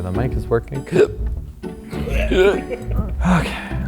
the mic is working. Okay.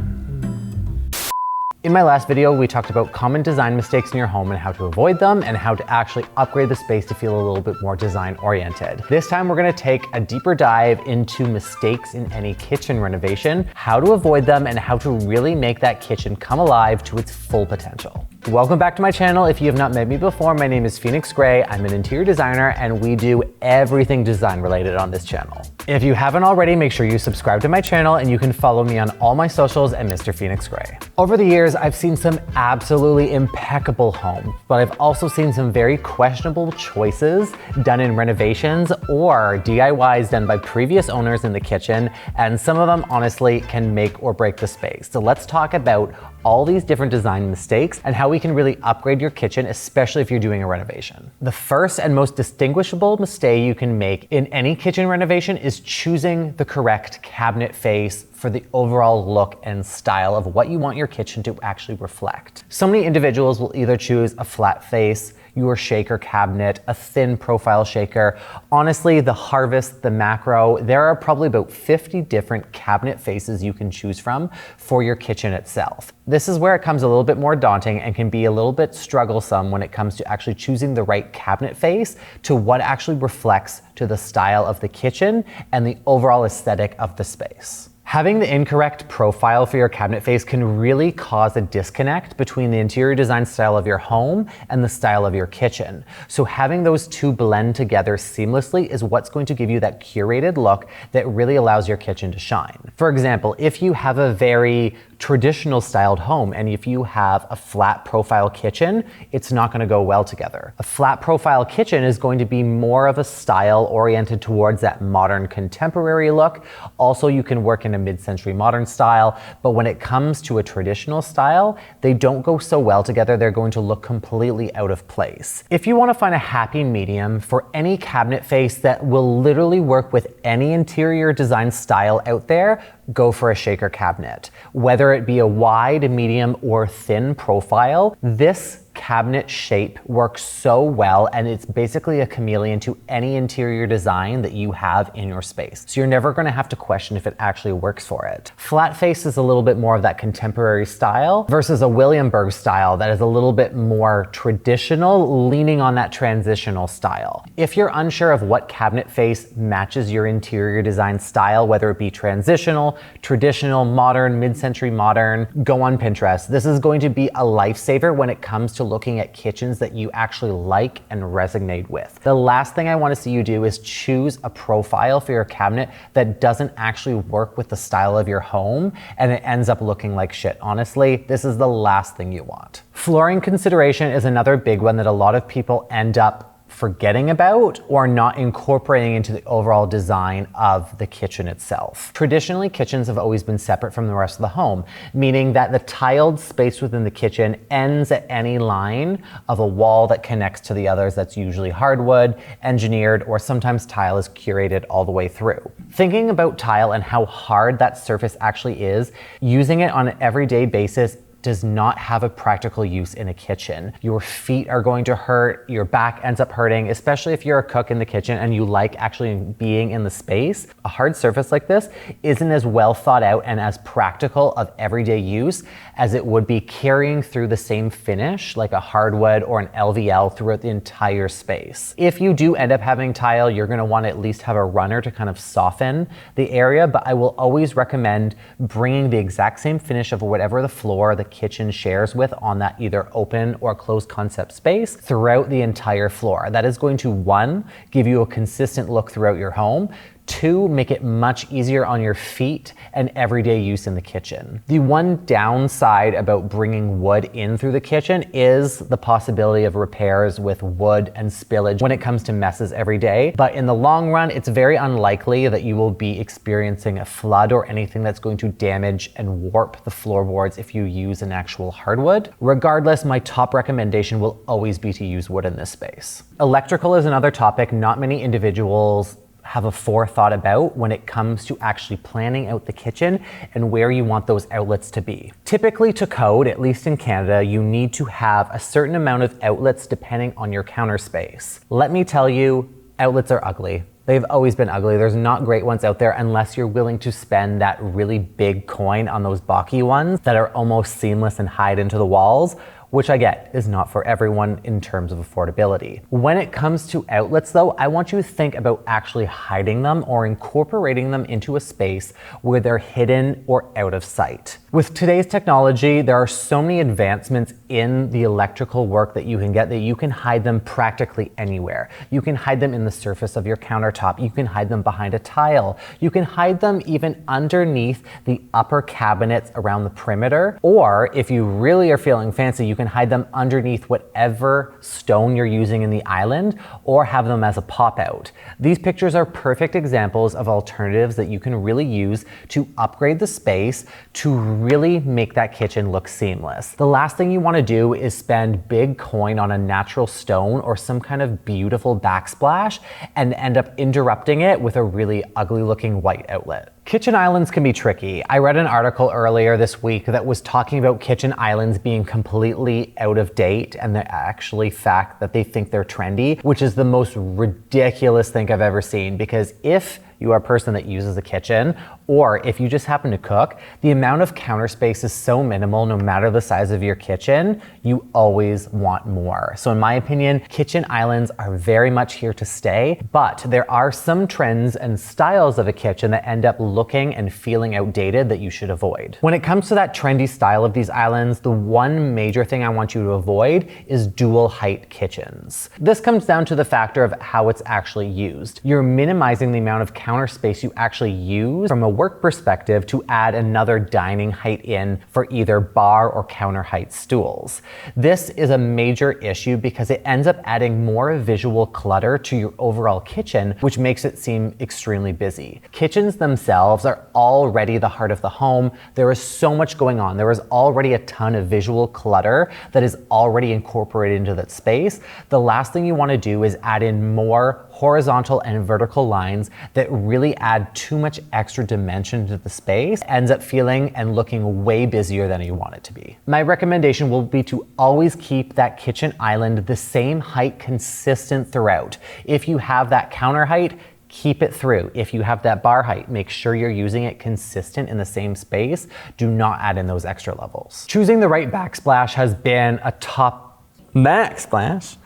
In my last video, we talked about common design mistakes in your home and how to avoid them and how to actually upgrade the space to feel a little bit more design oriented. This time we're gonna take a deeper dive into mistakes in any kitchen renovation, how to avoid them, and how to really make that kitchen come alive to its full potential. Welcome back to my channel. If you have not met me before, my name is Phoenix Gray. I'm an interior designer and we do everything design related on this channel. If you haven't already, make sure you subscribe to my channel and you can follow me on all my socials at Mr. Phoenix Gray. Over the years, I've seen some absolutely impeccable homes, but I've also seen some very questionable choices done in renovations or DIYs done by previous owners in the kitchen, and some of them honestly can make or break the space. So let's talk about all these different design mistakes and how we can really upgrade your kitchen, especially if you're doing a renovation. The first and most distinguishable mistake you can make in any kitchen renovation is choosing the correct cabinet face for the overall look and style of what you want your kitchen to actually reflect. So many individuals will either choose a flat face, your shaker cabinet, a thin profile shaker. Honestly, the Harvest, the Macro, there are probably about 50 different cabinet faces you can choose from for your kitchen itself. This is where it comes a little bit more daunting and can be a little bit strugglesome when it comes to actually choosing the right cabinet face to what actually reflects to the style of the kitchen and the overall aesthetic of the space. Having the incorrect profile for your cabinet face can really cause a disconnect between the interior design style of your home and the style of your kitchen. So having those two blend together seamlessly is what's going to give you that curated look that really allows your kitchen to shine. For example, if you have a very traditional styled home and if you have a flat profile kitchen, it's not going to go well together. A flat profile kitchen is going to be more of a style oriented towards that modern contemporary look. Also, you can work in a mid-century modern style, but when it comes to a traditional style, they don't go so well together. They're going to look completely out of place. If you want to find a happy medium for any cabinet face that will literally work with any interior design style out there, go for a shaker cabinet. Whether it be a wide, medium, or thin profile, this cabinet shape works so well, and it's basically a chameleon to any interior design that you have in your space. So you're never going to have to question if it actually works for it. Flat face is a little bit more of that contemporary style versus a Williamsburg style that is a little bit more traditional, leaning on that transitional style. If you're unsure of what cabinet face matches your interior design style, whether it be transitional, traditional, modern, mid-century modern, go on Pinterest. This is going to be a lifesaver when it comes to looking at kitchens that you actually like and resonate with. The last thing I want to see you do is choose a profile for your cabinet that doesn't actually work with the style of your home and it ends up looking like shit. Honestly, this is the last thing you want. Flooring consideration is another big one that a lot of people end up forgetting about or not incorporating into the overall design of the kitchen itself. Traditionally, kitchens have always been separate from the rest of the home, meaning that the tiled space within the kitchen ends at any line of a wall that connects to the others. That's usually hardwood, engineered, or sometimes tile is curated all the way through. Thinking about tile and how hard that surface actually is, using it on an everyday basis does not have a practical use in a kitchen. Your feet are going to hurt, your back ends up hurting, especially if you're a cook in the kitchen and you like actually being in the space. A hard surface like this isn't as well thought out and as practical of everyday use as it would be carrying through the same finish like a hardwood or an LVL throughout the entire space. If you do end up having tile, you're gonna want to at least have a runner to kind of soften the area, but I will always recommend bringing the exact same finish of whatever the floor, the kitchen shares with on that either open or closed concept space throughout the entire floor. That is going to, one, give you a consistent look throughout your home. Two, make it much easier on your feet and everyday use in the kitchen. The one downside about bringing wood in through the kitchen is the possibility of repairs with wood and spillage when it comes to messes every day. But in the long run, it's very unlikely that you will be experiencing a flood or anything that's going to damage and warp the floorboards if you use an actual hardwood. Regardless, my top recommendation will always be to use wood in this space. Electrical is another topic not many individuals have a forethought about when it comes to actually planning out the kitchen and where you want those outlets to be. Typically to code, at least in Canada, you need to have a certain amount of outlets depending on your counter space. Let me tell you, outlets are ugly. They've always been ugly. There's not great ones out there unless you're willing to spend that really big coin on those balky ones that are almost seamless and hide into the walls, which I get is not for everyone in terms of affordability. When it comes to outlets though, I want you to think about actually hiding them or incorporating them into a space where they're hidden or out of sight. With today's technology, there are so many advancements in the electrical work that you can get that you can hide them practically anywhere. You can hide them in the surface of your countertop. You can hide them behind a tile. You can hide them even underneath the upper cabinets around the perimeter. Or if you really are feeling fancy, you can hide them underneath whatever stone you're using in the island or have them as a pop out. These pictures are perfect examples of alternatives that you can really use to upgrade the space to really make that kitchen look seamless. The last thing you want to do is spend big coin on a natural stone or some kind of beautiful backsplash and end up interrupting it with a really ugly looking white outlet. Kitchen islands can be tricky. I read an article earlier this week that was talking about kitchen islands being completely out of date and the actually fact that they think they're trendy, which is the most ridiculous thing I've ever seen, because if you are a person that uses a kitchen, or if you just happen to cook, the amount of counter space is so minimal no matter the size of your kitchen, you always want more. So in my opinion, kitchen islands are very much here to stay, but there are some trends and styles of a kitchen that end up looking and feeling outdated that you should avoid. When it comes to that trendy style of these islands, the one major thing I want you to avoid is dual height kitchens. This comes down to the factor of how it's actually used. You're minimizing the amount of counter space you actually use from a work perspective to add another dining height in for either bar or counter height stools. This is a major issue because it ends up adding more visual clutter to your overall kitchen, which makes it seem extremely busy. Kitchens themselves are already the heart of the home. There is so much going on. There is already a ton of visual clutter that is already incorporated into that space. The last thing you want to do is add in more horizontal and vertical lines that really add too much extra dimension to the space, ends up feeling and looking way busier than you want it to be. My recommendation will be to always keep that kitchen island the same height consistent throughout. If you have that counter height, keep it through. If you have that bar height, make sure you're using it consistent in the same space. Do not add in those extra levels. Choosing the right backsplash has been a top backsplash.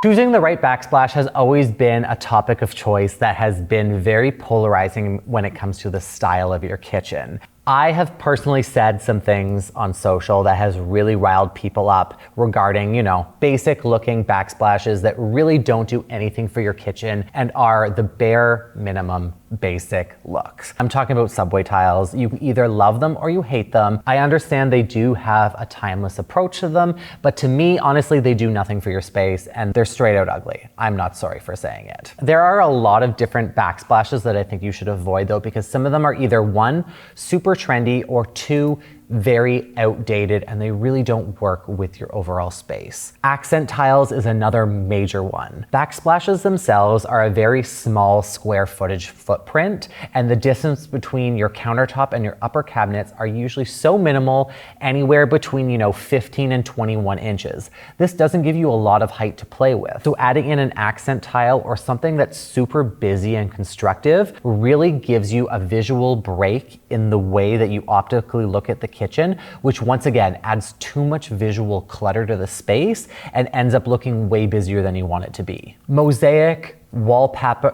Choosing the right backsplash has always been a topic of choice that has been very polarizing when it comes to the style of your kitchen. I have personally said some things on social that has really riled people up regarding, basic looking backsplashes that really don't do anything for your kitchen and are the bare minimum basic looks. I'm talking about subway tiles. You either love them or you hate them. I understand they do have a timeless approach to them, but to me, honestly, they do nothing for your space and they're straight out ugly. I'm not sorry for saying it. There are a lot of different backsplashes that I think you should avoid though, because some of them are either one, super trendy, or two, very outdated, and they really don't work with your overall space. Accent tiles is another major one. Backsplashes themselves are a very small square footage footprint, and the distance between your countertop and your upper cabinets are usually so minimal, anywhere between 15 and 21 inches. This doesn't give you a lot of height to play with. So adding in an accent tile or something that's super busy and constructive really gives you a visual break in the way that you optically look at the kitchen, which once again adds too much visual clutter to the space and ends up looking way busier than you want it to be. Mosaic, wallpaper,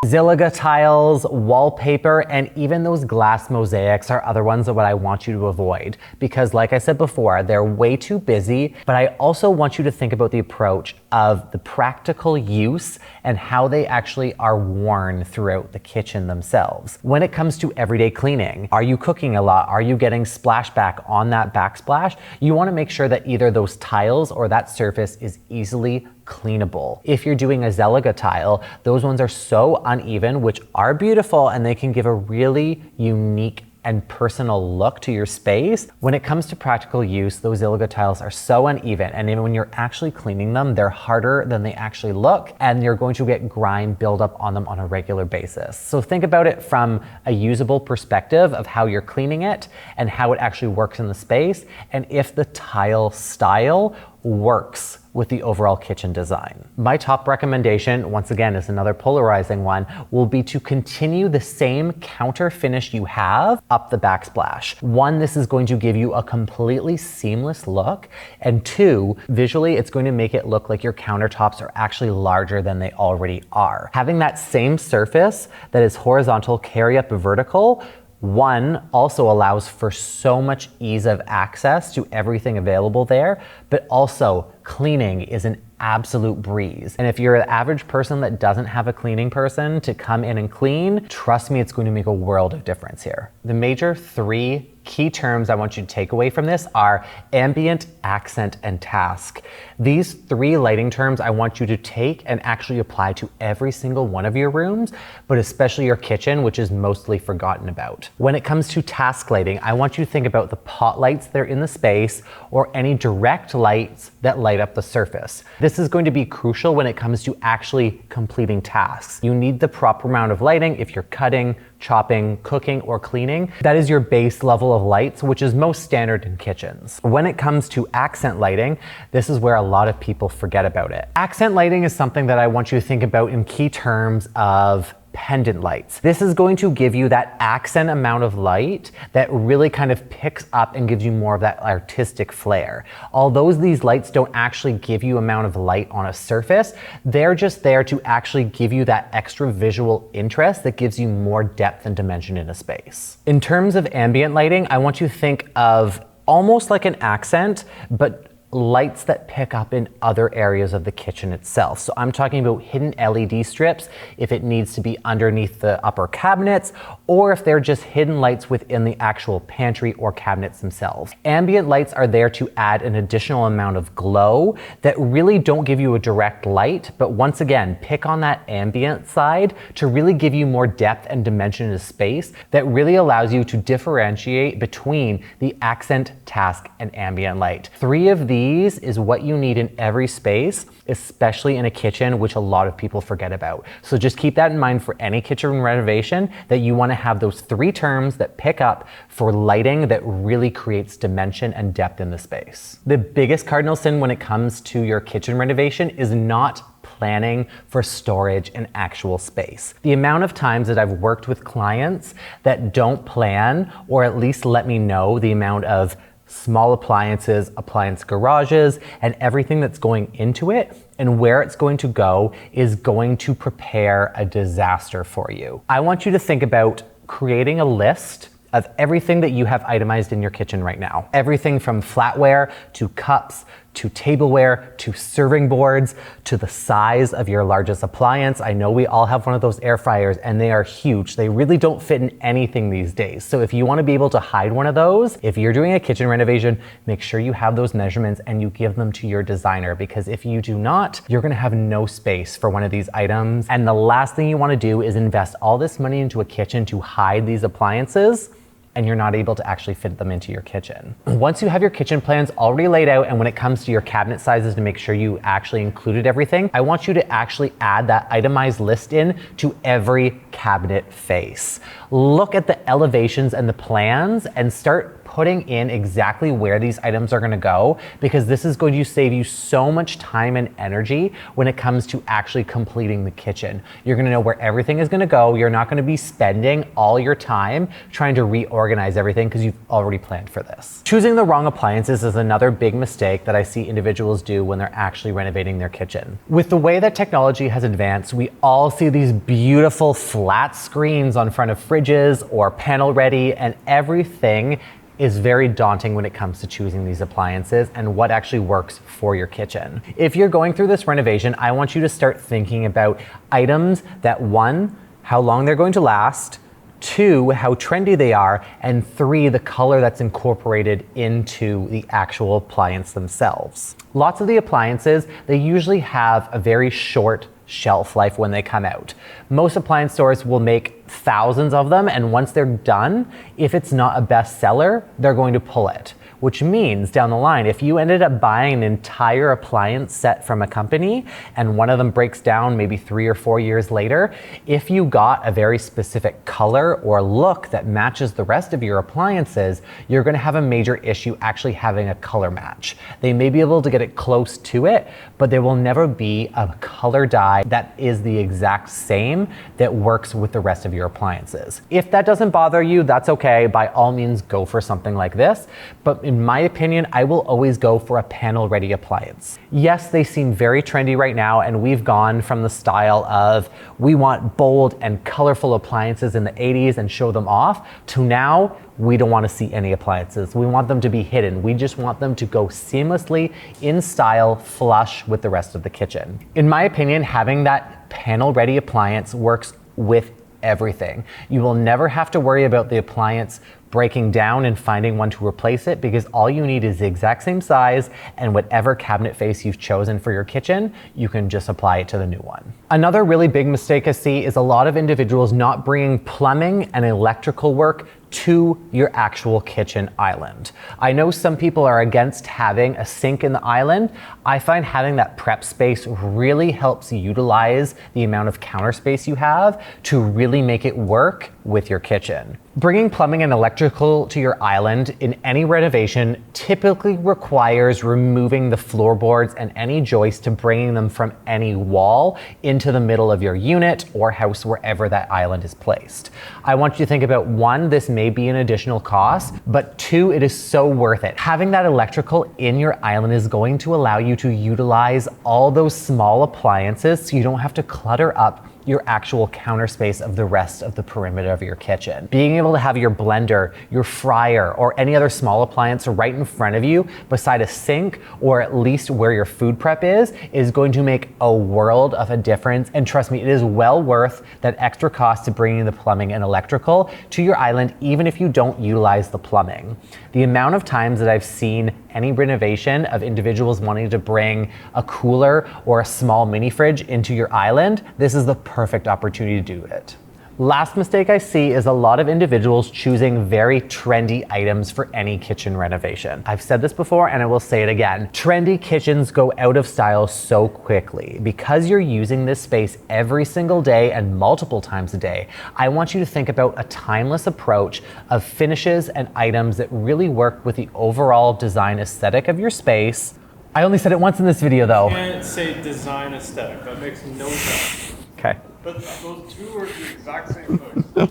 Zilliga tiles, wallpaper, and even those glass mosaics are other ones that what I want you to avoid because, like I said before, they're way too busy, but I also want you to think about the approach of the practical use and how they actually are worn throughout the kitchen themselves. When it comes to everyday cleaning, are you cooking a lot? Are you getting splashback on that backsplash? You want to make sure that either those tiles or that surface is easily cleanable. If you're doing a Zilliga tile, those ones are so uneven, which are beautiful, and they can give a really unique and personal look to your space. When it comes to practical use, those Zilliga tiles are so uneven, and then when you're actually cleaning them, they're harder than they actually look, and you're going to get grime buildup on them on a regular basis. So think about it from a usable perspective of how you're cleaning it and how it actually works in the space, and if the tile style works with the overall kitchen design. My top recommendation, once again, is another polarizing one, will be to continue the same counter finish you have up the backsplash. One, this is going to give you a completely seamless look, and two, visually, it's going to make it look like your countertops are actually larger than they already are. Having that same surface that is horizontal carry up vertical, one, also allows for so much ease of access to everything available there, but also cleaning is an absolute breeze. And if you're an average person that doesn't have a cleaning person to come in and clean, trust me, it's going to make a world of difference here. The major three key terms I want you to take away from this are ambient, accent, and task. These three lighting terms I want you to take and actually apply to every single one of your rooms, but especially your kitchen, which is mostly forgotten about. When it comes to task lighting, I want you to think about the pot lights that are in the space or any direct lights that light up the surface. This is going to be crucial when it comes to actually completing tasks. You need the proper amount of lighting if you're cutting, chopping, cooking, or cleaning. That is your base level of lights, which is most standard in kitchens. When it comes to accent lighting, this is where a lot of people forget about it. Accent lighting is something that I want you to think about in key terms of pendant lights. This is going to give you that accent amount of light that really kind of picks up and gives you more of that artistic flair. Although these lights don't actually give you amount of light on a surface, they're just there to actually give you that extra visual interest that gives you more depth and dimension in a space. In terms of ambient lighting, I want you to think of almost like an accent, but lights that pick up in other areas of the kitchen itself. So I'm talking about hidden LED strips if it needs to be underneath the upper cabinets, or if they're just hidden lights within the actual pantry or cabinets themselves. Ambient lights are there to add an additional amount of glow that really don't give you a direct light, but once again, pick on that ambient side to really give you more depth and dimension in a space that really allows you to differentiate between the accent, task, and ambient light. Three of these is what you need in every space, especially in a kitchen, which a lot of people forget about. So just keep that in mind for any kitchen renovation, that you want to have those three terms that pick up for lighting that really creates dimension and depth in the space. The biggest cardinal sin when it comes to your kitchen renovation is not planning for storage and actual space. The amount of times that I've worked with clients that don't plan, or at least let me know the amount of small appliances, appliance garages, and everything that's going into it and where it's going to go is going to prepare a disaster for you. I want you to think about creating a list of everything that you have itemized in your kitchen right now. Everything from flatware to cups to tableware to serving boards to the size of your largest appliance. I know we all have one of those air fryers and they are huge. They really don't fit in anything these days. So if you want to be able to hide one of those, if you're doing a kitchen renovation, make sure you have those measurements and you give them to your designer, because if you do not, you're going to have no space for one of these items. And the last thing you want to do is invest all this money into a kitchen to hide these appliances, and you're not able to actually fit them into your kitchen. Once you have your kitchen plans already laid out, and when it comes to your cabinet sizes to make sure you actually included everything, I want you to actually add that itemized list in to every cabinet face. Look at the elevations and the plans and start putting in exactly where these items are gonna go, because this is going to save you so much time and energy when it comes to actually completing the kitchen. You're gonna know where everything is gonna go. You're not gonna be spending all your time trying to reorganize everything because you've already planned for this. Choosing the wrong appliances is another big mistake that I see individuals do when they're actually renovating their kitchen. With the way that technology has advanced, we all see these beautiful flat screens on front of fridges or panel ready, and everything is very daunting when it comes to choosing these appliances and what actually works for your kitchen. If you're going through this renovation, I want you to start thinking about items that, one, how long they're going to last, two, how trendy they are, and three, the color that's incorporated into the actual appliance themselves. Lots of the appliances, they usually have a very short shelf life when they come out. Most appliance stores will make thousands of them, and once they're done, if it's not a bestseller, they're going to pull it. which means down the line, if you ended up buying an entire appliance set from a company and one of them breaks down maybe 3 or 4 years later, if you got a very specific color or look that matches the rest of your appliances, you're gonna have a major issue actually having a color match. They may be able to get it close to it, but there will never be a color dye that is the exact same that works with the rest of your appliances. If that doesn't bother you, that's okay. By all means, go for something like this. But in my opinion, I will always go for a panel ready appliance. Yes, they seem very trendy right now, and we've gone from the style of we want bold and colorful appliances in the 80s and show them off to now we don't want to see any appliances. We want them to be hidden. We just want them to go seamlessly in style, flush with the rest of the kitchen. In my opinion, having that panel ready appliance works with everything. You will never have to worry about the appliance breaking down and finding one to replace it, because all you need is the exact same size and whatever cabinet face you've chosen for your kitchen, you can just apply it to the new one. Another really big mistake I see is a lot of individuals not bringing plumbing and electrical work to your actual kitchen island. I know some people are against having a sink in the island. I find having that prep space really helps utilize the amount of counter space you have to really make it work with your kitchen. Bringing plumbing and electrical to your island in any renovation typically requires removing the floorboards and any joists to bringing them from any wall into the middle of your unit or house, wherever that island is placed. I want you to think about, one, this may be an additional cost, but two, it is so worth it. Having that electrical in your island is going to allow you to utilize all those small appliances so you don't have to clutter up your actual counter space of the rest of the perimeter of your kitchen. Being able to have your blender, your fryer, or any other small appliance right in front of you beside a sink, or at least where your food prep is going to make a world of a difference. And trust me, it is well worth that extra cost to bringing the plumbing and electrical to your island, even if you don't utilize the plumbing. The amount of times that I've seen any renovation of individuals wanting to bring a cooler or a small mini fridge into your island, this is the perfect opportunity to do it. Last mistake I see is a lot of individuals choosing very trendy items for any kitchen renovation. I've said this before and I will say it again. Trendy kitchens go out of style so quickly. Because you're using this space every single day and multiple times a day, I want you to think about a timeless approach of finishes and items that really work with the overall design aesthetic of your space. I only said it once in this video though. You can't say design aesthetic. That makes no sense. Okay. But those two are the exact same thing.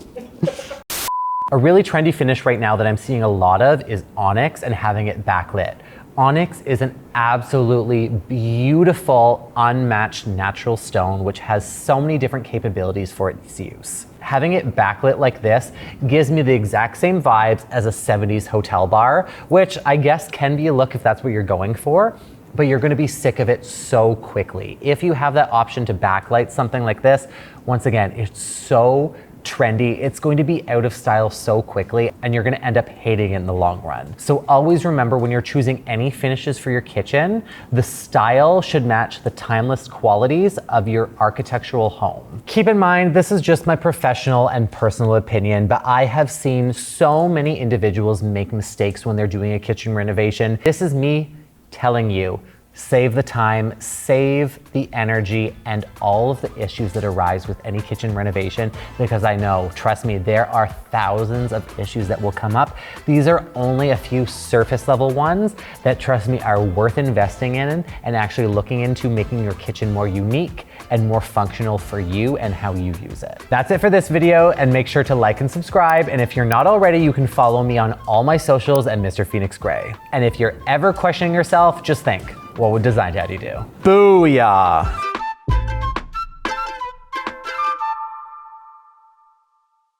A really trendy finish right now that I'm seeing a lot of is onyx and having it backlit. Onyx is an absolutely beautiful, unmatched natural stone, which has so many different capabilities for its use. Having it backlit like this gives me the exact same vibes as a 70s hotel bar, which I guess can be a look if that's what you're going for, but you're gonna be sick of it so quickly. If you have that option to backlight something like this, once again, it's so trendy, it's going to be out of style so quickly, and you're gonna end up hating it in the long run. So always remember, when you're choosing any finishes for your kitchen, the style should match the timeless qualities of your architectural home. Keep in mind, this is just my professional and personal opinion, but I have seen so many individuals make mistakes when they're doing a kitchen renovation. This is me telling you, save the time, save the energy, and all of the issues that arise with any kitchen renovation, because I know, trust me, there are thousands of issues that will come up. These are only a few surface level ones that, trust me, are worth investing in and actually looking into making your kitchen more unique and more functional for you and how you use it. That's it for this video, and make sure to like and subscribe. And if you're not already, you can follow me on all my socials at Mr. Phoenix Gray. And if you're ever questioning yourself, just think, what would Design Daddy do? Booyah!